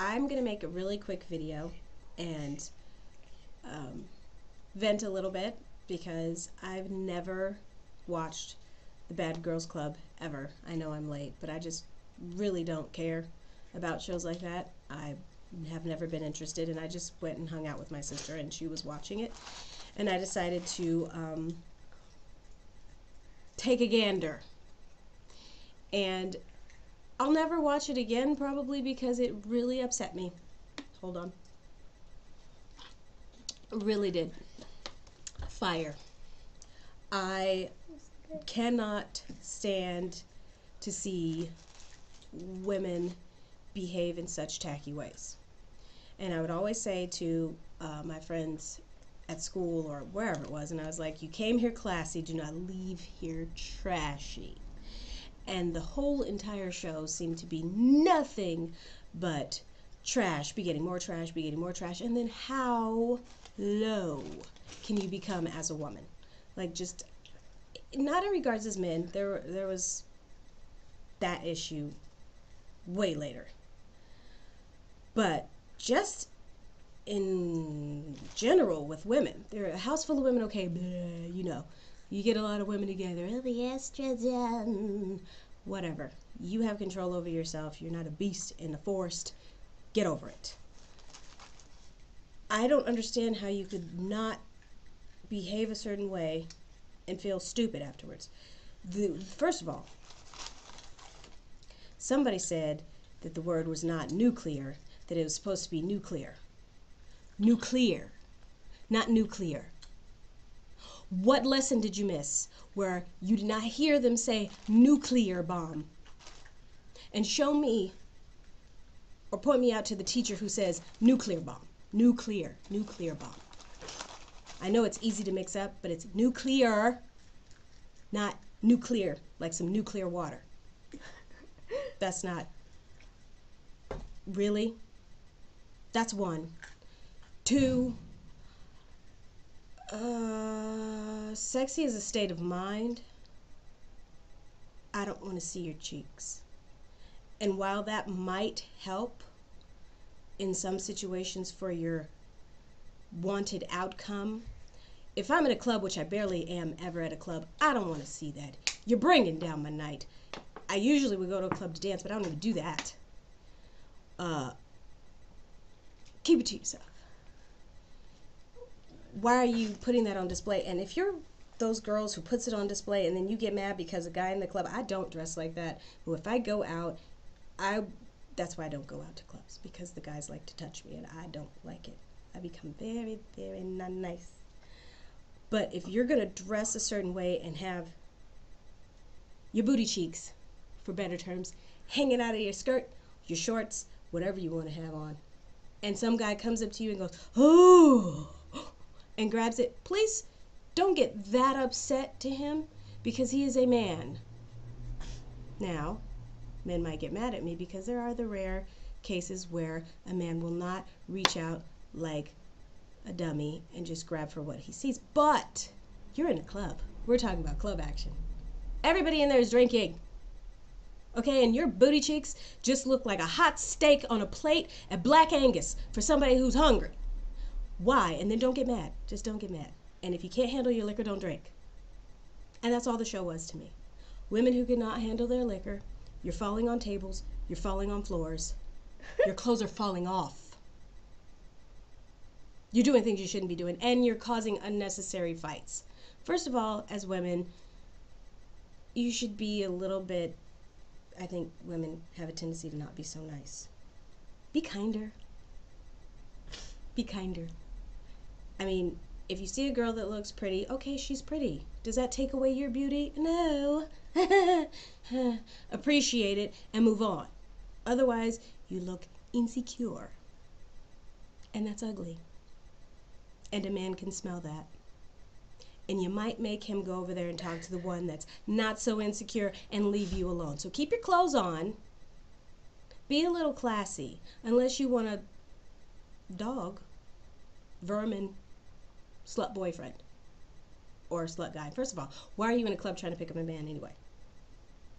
I'm going to make a really quick video and vent a little bit because I've never watched the Bad Girls Club ever. I know I'm late, but I just really don't care about shows like that. I have never been interested, and I just went and hung out with my sister, and she was watching it, and I decided to take a gander. And I'll never watch it again, probably because it really upset me. Hold on. It really did. Fire. I cannot stand to see women behave in such tacky ways. And I would always say to my friends at school or wherever it was, and I was like, you came here classy, do not leave here trashy. And the whole entire show seemed to be nothing but trash, begetting more trash, begetting more trash. And then how low can you become as a woman? Like, just, not in regards as men, there was that issue way later. But just in general with women, they're a house full of women, okay, bleh, you know. You get a lot of women together, oh, the estrogen, whatever. You have control over yourself. You're not a beast in the forest. Get over it. I don't understand how you could not behave a certain way and feel stupid afterwards. First of all, somebody said that the word was not nuclear, that it was supposed to be nuclear. Nuclear, not nuclear. What lesson did you miss where you did not hear them say nuclear bomb? And show me or point me out to the teacher who says nuclear bomb. Nuclear bomb. I know it's easy to mix up, but it's nuclear, not nuclear, like some nuclear water. That's not. Really? That's one. Two. Sexy is a state of mind. I don't want to see your cheeks. And while that might help in some situations for your wanted outcome, if I'm at a club, which I barely am ever at a club, I don't want to see that. You're bringing down my night. I usually would go to a club to dance, but I don't even do that. Keep it to yourself. Why are you putting that on display? And if you're those girls who puts it on display and then you get mad because a guy in the club, I don't dress like that. But if I go out, that's why I don't go out to clubs, because the guys like to touch me and I don't like it. I become very, very not nice. But if you're going to dress a certain way and have your booty cheeks, for better terms, hanging out of your skirt, your shorts, whatever you want to have on, and some guy comes up to you and goes, oh, and grabs it, please don't get that upset to him, because he is a man. Now, men might get mad at me because there are the rare cases where a man will not reach out like a dummy and just grab for what he sees. But you're in a club. We're talking about club action. Everybody in there is drinking. Okay, and your booty cheeks just look like a hot steak on a plate at Black Angus for somebody who's hungry. Why? And then don't get mad. Just don't get mad. And if you can't handle your liquor, don't drink. And that's all the show was to me. Women who cannot handle their liquor, you're falling on tables, you're falling on floors, your clothes are falling off. You're doing things you shouldn't be doing, and you're causing unnecessary fights. First of all, as women, you should be a little bit, I think women have a tendency to not be so nice. Be kinder. Be kinder. I mean, if you see a girl that looks pretty, okay, she's pretty. Does that take away your beauty? No. Appreciate it and move on. Otherwise, you look insecure. And that's ugly. And a man can smell that. And you might make him go over there and talk to the one that's not so insecure and leave you alone. So keep your clothes on. Be a little classy. Unless you want a dog, vermin, slut boyfriend, or slut guy. First of all, why are you in a club trying to pick up a man anyway?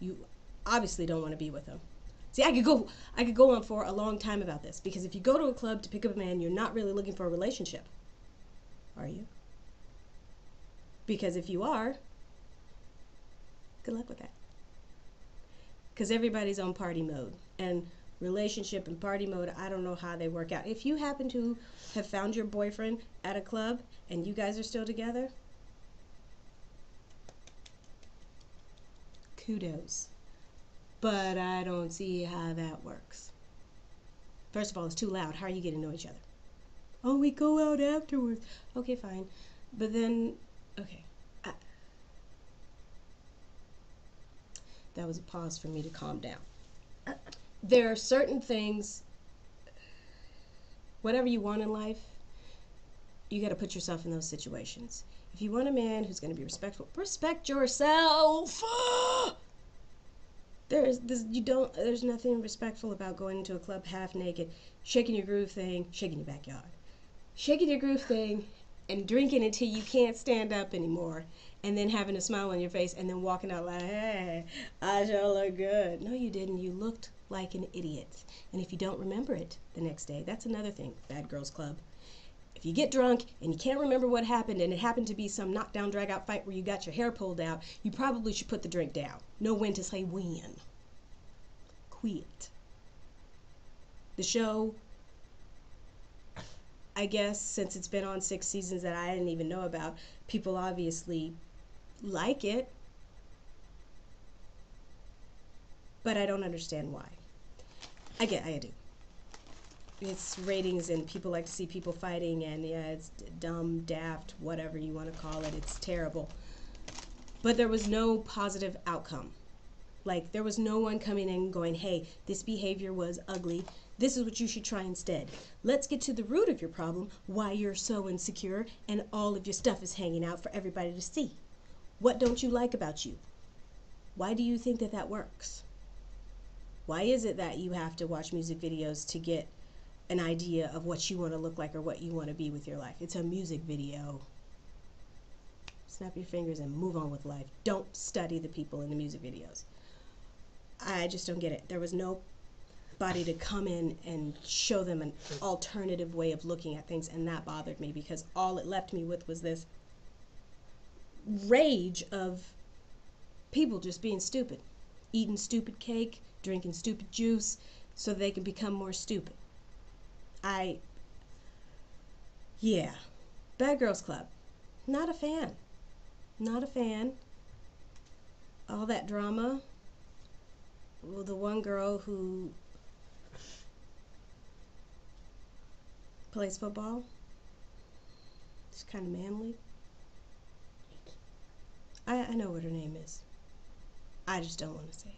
You obviously don't want to be with him. See, I could go on for a long time about this, because if you go to a club to pick up a man, you're not really looking for a relationship, are you? Because if you are, good luck with that. Because everybody's on party mode, and relationship and party mode, I don't know how they work out. If you happen to have found your boyfriend at a club and you guys are still together, kudos. But I don't see how that works. First of all, it's too loud. How are you getting to know each other? Oh, we go out afterwards. Okay, fine. But then, okay. That was a pause for me to calm down. There are certain things, whatever you want in life, you got to put yourself in those situations. If you want a man who's going to be respectful, respect yourself. There's nothing respectful about going into a club half naked, shaking your groove thing, shaking your backyard, shaking your groove thing, and drinking until you can't stand up anymore, and then having a smile on your face, and then walking out like, hey, I sure look good. No, you didn't. You looked like an idiot. And if you don't remember it the next day, that's another thing, Bad Girls Club. If you get drunk and you can't remember what happened, and it happened to be some knockdown, drag-out fight where you got your hair pulled out, you probably should put the drink down. Know when to say when. Quit. The show, I guess, since it's been on 6 seasons that I didn't even know about, people obviously like it, but I don't understand why. I do. It's ratings, and people like to see people fighting, and yeah, it's dumb, daft, whatever you want to call it. It's terrible. But there was no positive outcome. Like, there was no one coming in going, hey, this behavior was ugly. This is what you should try instead. Let's get to the root of your problem, why you're so insecure, and all of your stuff is hanging out for everybody to see. What don't you like about you? Why do you think that that works? Why is it that you have to watch music videos to get an idea of what you want to look like or what you want to be with your life? It's a music video. Snap your fingers and move on with life. Don't study the people in the music videos. I just don't get it. There was nobody to come in and show them an alternative way of looking at things, and that bothered me, because all it left me with was this rage of people just being stupid, eating stupid cake, drinking stupid juice so they can become more stupid. Yeah, Bad Girls Club, not a fan. Not a fan. All that drama. Well, the one girl who plays football, she's kind of manly. I know what her name is. I just don't want to say it.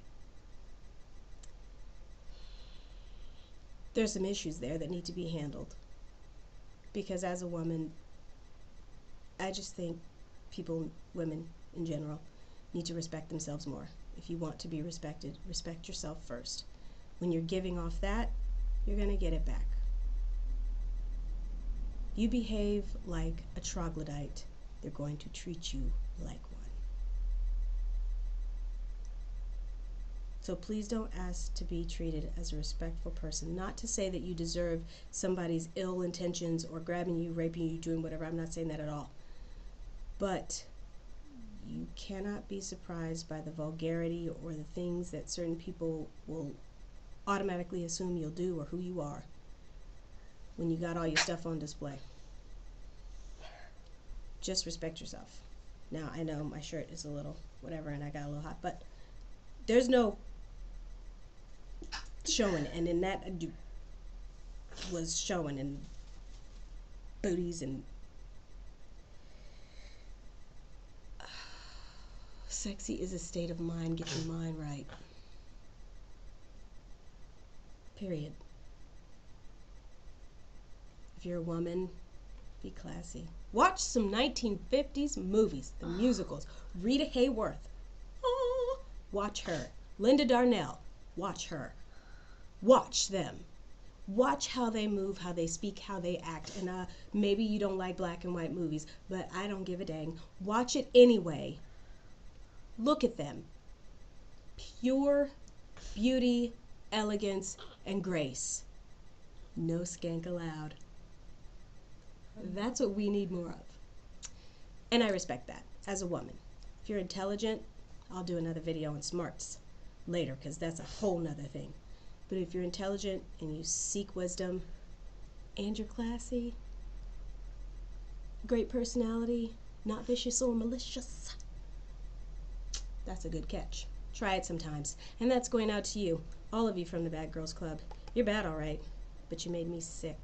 There's some issues there that need to be handled. Because as a woman, I just think women in general, need to respect themselves more. If you want to be respected, respect yourself first. When you're giving off that, you're going to get it back. You behave like a troglodyte, they're going to treat you like one. So please don't ask to be treated as a respectful person. Not to say that you deserve somebody's ill intentions or grabbing you, raping you, doing whatever. I'm not saying that at all. But you cannot be surprised by the vulgarity or the things that certain people will automatically assume you'll do or who you are when you got all your stuff on display. Just respect yourself. Now, I know my shirt is a little whatever and I got a little hot, but there's no showing, and in that was showing, and booties, and sexy is a state of mind. Get your mind right. Period. If you're a woman, be classy. Watch some 1950s movies, the musicals. Rita Hayworth. Oh, watch her. Linda Darnell. Watch her. Watch them. Watch how they move, how they speak, how they act. And maybe you don't like black and white movies, but I don't give a dang. Watch it anyway. Look at them. Pure beauty elegance, and grace. No skank allowed. That's what we need more of. And I respect that as a woman. If you're intelligent, I'll do another video on smarts later because that's a whole nother thing. But if you're intelligent and you seek wisdom and you're classy, great personality, not vicious or malicious, that's a good catch. Try it sometimes. And that's going out to you, all of you from the Bad Girls Club. You're bad, all right, but you made me sick.